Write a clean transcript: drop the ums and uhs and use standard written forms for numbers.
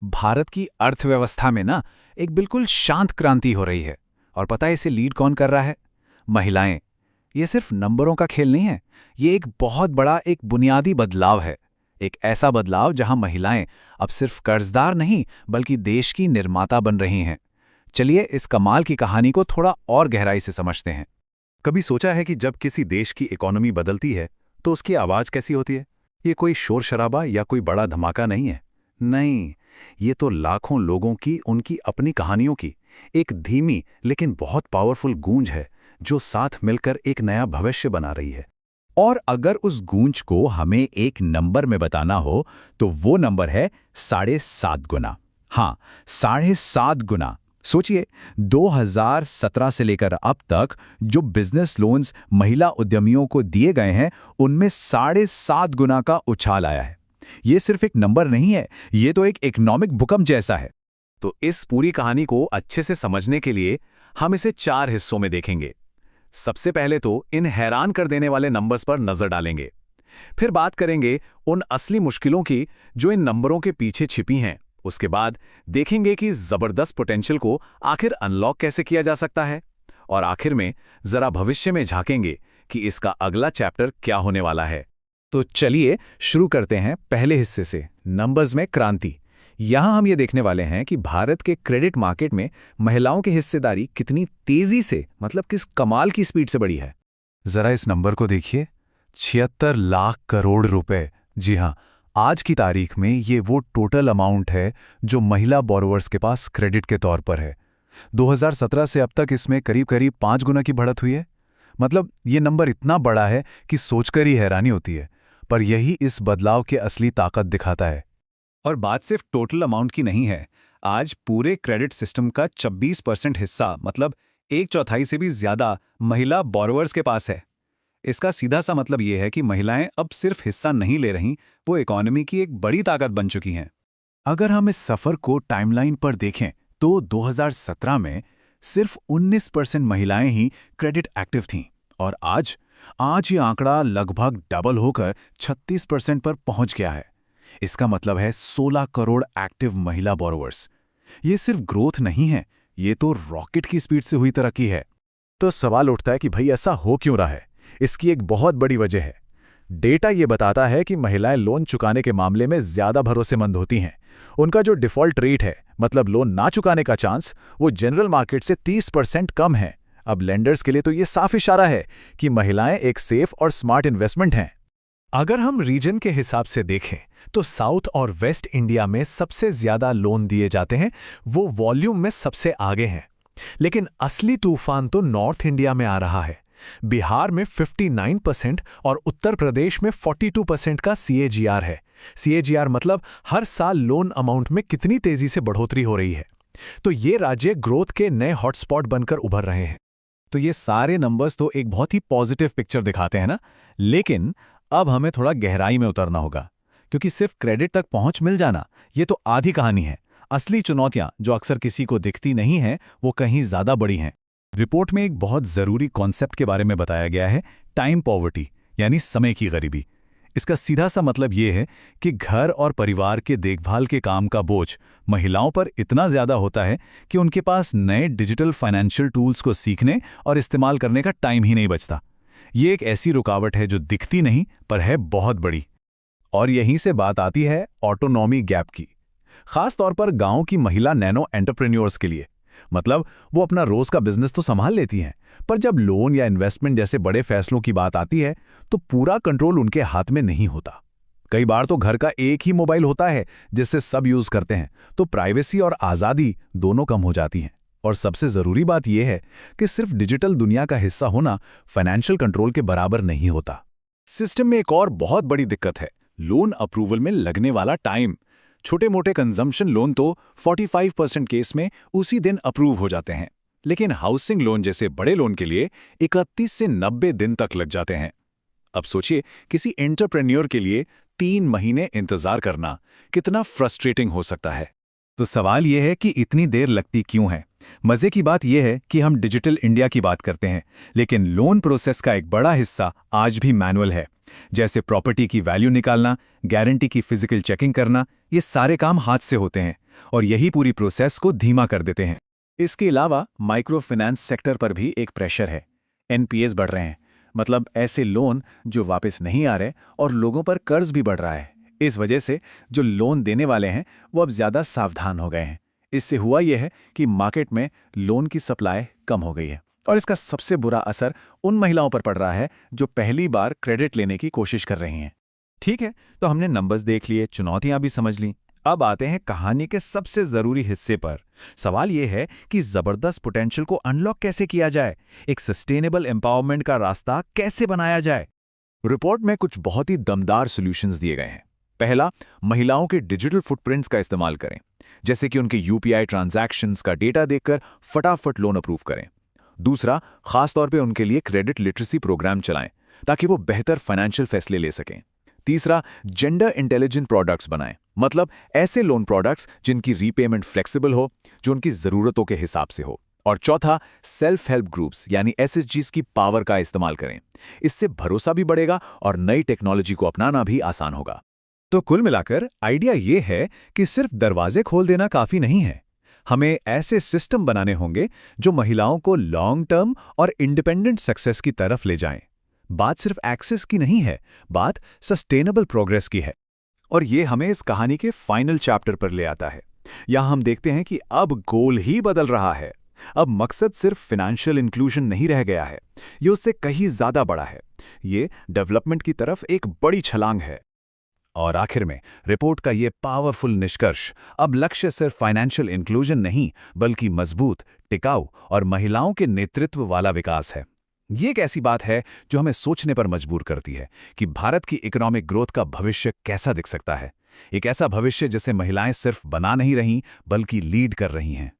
भारत की अर्थव्यवस्था में ना एक बिल्कुल शांत क्रांति हो रही है। और पता है इसे लीड कौन कर रहा है? महिलाएं। ये सिर्फ नंबरों का खेल नहीं है, ये एक बहुत बड़ा एक बुनियादी बदलाव है। एक ऐसा बदलाव जहां महिलाएं अब सिर्फ कर्जदार नहीं बल्कि देश की निर्माता बन रही हैं। चलिए इस कमाल की कहानी को थोड़ा और गहराई से समझते हैं। कभी सोचा है कि जब किसी देश की इकोनॉमी बदलती है तो उसकी आवाज कैसी होती है? ये कोई शोर शराबा या कोई बड़ा धमाका नहीं है। नहीं, ये तो लाखों लोगों की उनकी अपनी कहानियों की एक धीमी लेकिन बहुत पावरफुल गूंज है जो साथ मिलकर एक नया भविष्य बना रही है। और अगर उस गूंज को हमें एक नंबर में बताना हो तो वो नंबर है 7.5 गुना। हाँ, 7.5 गुना। सोचिए, 2017 से लेकर अब तक जो बिजनेस लोन्स महिला उद्यमियों को दिए गए हैं उनमें 7.5 गुना का उछाल आया है। ये सिर्फ एक नंबर नहीं है, ये तो एक इकोनॉमिक भूकंप जैसा है। तो इस पूरी कहानी को अच्छे से समझने के लिए हम इसे 4 हिस्सों में देखेंगे। सबसे पहले तो इन हैरान कर देने वाले नंबर्स पर नजर डालेंगे। फिर बात करेंगे उन असली मुश्किलों की जो इन नंबरों के पीछे छिपी हैं। उसके बाद देखेंगे कि जबरदस्त पोटेंशियल को आखिर अनलॉक कैसे किया जा सकता है। और आखिर में जरा भविष्य में झांकेंगे कि इसका अगला चैप्टर क्या होने वाला है। तो चलिए शुरू करते हैं पहले हिस्से से, नंबर्स में क्रांति। यहां हम ये देखने वाले हैं कि भारत के क्रेडिट मार्केट में महिलाओं की हिस्सेदारी कितनी तेजी से, मतलब किस कमाल की स्पीड से बढ़ी है। जरा इस नंबर को देखिए, 76 लाख करोड़ रुपए। जी हाँ, आज की तारीख में ये वो टोटल अमाउंट है जो महिला बोरोवर्स के पास क्रेडिट के तौर पर है। 2017 से अब तक इसमें करीब करीब 5 गुना की बढ़त हुई है। मतलब ये नंबर इतना बड़ा है कि सोचकर ही हैरानी होती है, पर यही इस बदलाव की असली ताकत दिखाता है। और बात सिर्फ टोटल अमाउंट की नहीं है। आज पूरे क्रेडिट सिस्टम का 26% हिस्सा, मतलब 1/4 से भी ज्यादा महिला बोरोवर्स के पास है। इसका सीधा सा मतलब ये है कि महिलाएं अब सिर्फ हिस्सा नहीं ले रहीं, वो इकोनॉमी की एक बड़ी ताकत बन चुकी हैं। अगर हम इस सफर को टाइमलाइन पर देखें तो 2017 में सिर्फ 19% महिलाएं ही क्रेडिट एक्टिव थीं, और आज ये आंकड़ा लगभग डबल होकर 36% पर पहुंच गया है। इसका मतलब है 16 करोड़ एक्टिव महिला बोरोवर्स। ये सिर्फ ग्रोथ नहीं है, ये तो रॉकेट की स्पीड से हुई तरक्की है। तो सवाल उठता है कि भाई ऐसा हो क्यों रहा है? इसकी एक बहुत बड़ी वजह है। डेटा ये बताता है कि महिलाएं लोन चुकाने के मामले में ज्यादा भरोसेमंद होती हैं। उनका जो डिफॉल्ट रेट है, मतलब लोन ना चुकाने का चांस, वो जनरल मार्केट से 30% कम है। अब लेंडर्स के लिए तो ये साफ इशारा है कि महिलाएं एक सेफ और स्मार्ट इन्वेस्टमेंट हैं। अगर हम रीजन के हिसाब से देखें तो साउथ और वेस्ट इंडिया में सबसे ज्यादा लोन दिए जाते हैं, वो वॉल्यूम में सबसे आगे हैं। लेकिन असली तूफान तो नॉर्थ इंडिया में आ रहा है। बिहार में 59% और उत्तर प्रदेश में 42% का CAGR है। CAGR मतलब हर साल लोन अमाउंट में कितनी तेजी से बढ़ोतरी हो रही है। तो ये राज्य ग्रोथ के नए हॉटस्पॉट बनकर उभर रहे हैं। तो ये सारे नंबर्स तो एक बहुत ही पॉजिटिव पिक्चर दिखाते हैं ना, लेकिन अब हमें थोड़ा गहराई में उतरना होगा, क्योंकि सिर्फ क्रेडिट तक पहुंच मिल जाना ये तो आधी कहानी है। असली चुनौतियां जो अक्सर किसी को दिखती नहीं हैं, वो कहीं ज्यादा बड़ी हैं। रिपोर्ट में एक बहुत जरूरी कॉन्सेप्ट के बारे में बताया गया है, टाइम पॉवर्टी, यानी समय की गरीबी। इसका सीधा सा मतलब ये है कि घर और परिवार के देखभाल के काम का बोझ महिलाओं पर इतना ज्यादा होता है कि उनके पास नए डिजिटल फाइनेंशियल टूल्स को सीखने और इस्तेमाल करने का टाइम ही नहीं बचता। ये एक ऐसी रुकावट है जो दिखती नहीं पर है बहुत बड़ी। और यहीं से बात आती है ऑटोनॉमी गैप की, खास तौर पर गांव की महिला नैनो एंटरप्रेन्योर्स के लिए। मतलब वो अपना रोज का बिजनेस तो संभाल लेती हैं, पर जब लोन या इन्वेस्टमेंट जैसे बड़े फैसलों की बात आती है तो पूरा कंट्रोल उनके हाथ में नहीं होता। कई बार तो घर का एक ही मोबाइल होता है जिससे सब यूज करते हैं, तो प्राइवेसी और आज़ादी दोनों कम हो जाती हैं। और सबसे जरूरी बात यह है कि सिर्फ डिजिटल दुनिया का हिस्सा होना फाइनेंशियल कंट्रोल के बराबर नहीं होता। सिस्टम में एक और बहुत बड़ी दिक्कत है, लोन अप्रूवल में लगने वाला टाइम। छोटे मोटे कंजम्पशन लोन तो 45% केस में उसी दिन अप्रूव हो जाते हैं, लेकिन हाउसिंग लोन जैसे बड़े लोन के लिए 31 से 90 दिन तक लग जाते हैं। अब सोचिए, किसी एंटरप्रेन्योर के लिए 3 महीने इंतजार करना कितना फ्रस्ट्रेटिंग हो सकता है। तो सवाल यह है कि इतनी देर लगती क्यों है? मजे की बात यह है कि हम डिजिटल इंडिया की बात करते हैं, लेकिन लोन प्रोसेस का एक बड़ा हिस्सा आज भी मैनुअल है। जैसे प्रॉपर्टी की वैल्यू निकालना, गारंटी की फिजिकल चेकिंग करना, ये सारे काम हाथ से होते हैं और यही पूरी प्रोसेस को धीमा कर देते हैं। इसके अलावा माइक्रो फाइनेंस सेक्टर पर भी एक प्रेशर है। एनपीएस बढ़ रहे हैं, मतलब ऐसे लोन जो वापस नहीं आ रहे, और लोगों पर कर्ज भी बढ़ रहा है। इस वजह से जो लोन देने वाले हैं वो अब ज़्यादा सावधान हो गए हैं। इससे हुआ यह है कि मार्केट में लोन की सप्लाई कम हो गई है, और इसका सबसे बुरा असर उन महिलाओं पर पड़ रहा है जो पहली बार क्रेडिट लेने की कोशिश कर रही हैं। ठीक है, तो हमने नंबर्स देख लिए, चुनौतियां भी समझ लीं। अब आते हैं कहानी के सबसे जरूरी हिस्से पर। सवाल यह है कि जबरदस्त पोटेंशियल को अनलॉक कैसे किया जाए, एक सस्टेनेबल एम्पावरमेंट का रास्ता कैसे बनाया जाए। रिपोर्ट में कुछ बहुत ही दमदार सॉल्यूशंस दिए गए हैं। पहला, महिलाओं के डिजिटल फुटप्रिंट्स का इस्तेमाल करें, जैसे कि उनके यूपीआई ट्रांजैक्शंस का डेटा देखकर फटाफट लोन अप्रूव करें। दूसरा, खासतौर पे उनके लिए क्रेडिट लिटरेसी प्रोग्राम चलाएं ताकि वो बेहतर फाइनेंशियल फैसले ले सकें। तीसरा, जेंडर इंटेलिजेंट प्रोडक्ट्स बनाएं, मतलब ऐसे लोन प्रोडक्ट्स जिनकी रीपेमेंट फ्लेक्सिबल हो, जो उनकी ज़रूरतों के हिसाब से हो। और चौथा, सेल्फ हेल्प ग्रुप्स यानी एसएचजीज की पावर का इस्तेमाल करें। इससे भरोसा भी बढ़ेगा और नई टेक्नोलॉजी को अपनाना भी आसान होगा। तो कुल मिलाकर आइडिया ये है कि सिर्फ दरवाजे खोल देना काफी नहीं है। हमें ऐसे सिस्टम बनाने होंगे जो महिलाओं को लॉन्ग टर्म और इंडिपेंडेंट सक्सेस की तरफ ले जाएं। बात सिर्फ एक्सेस की नहीं है, बात सस्टेनेबल प्रोग्रेस की है। और ये हमें इस कहानी के फाइनल चैप्टर पर ले आता है। यहां हम देखते हैं कि अब गोल ही बदल रहा है। अब मकसद सिर्फ फाइनेंशियल इंक्लूजन नहीं रह गया है, ये उससे कहीं ज्यादा बड़ा है। ये डेवलपमेंट की तरफ एक बड़ी छलांग है। और आखिर में रिपोर्ट का ये पावरफुल निष्कर्ष, अब लक्ष्य सिर्फ फाइनेंशियल इंक्लूजन नहीं बल्कि मजबूत, टिकाऊ और महिलाओं के नेतृत्व वाला विकास है। ये एक ऐसी बात है जो हमें सोचने पर मजबूर करती है कि भारत की इकोनॉमिक ग्रोथ का भविष्य कैसा दिख सकता है। एक ऐसा भविष्य जिसे महिलाएं सिर्फ बना नहीं रहीं बल्कि लीड कर रही हैं।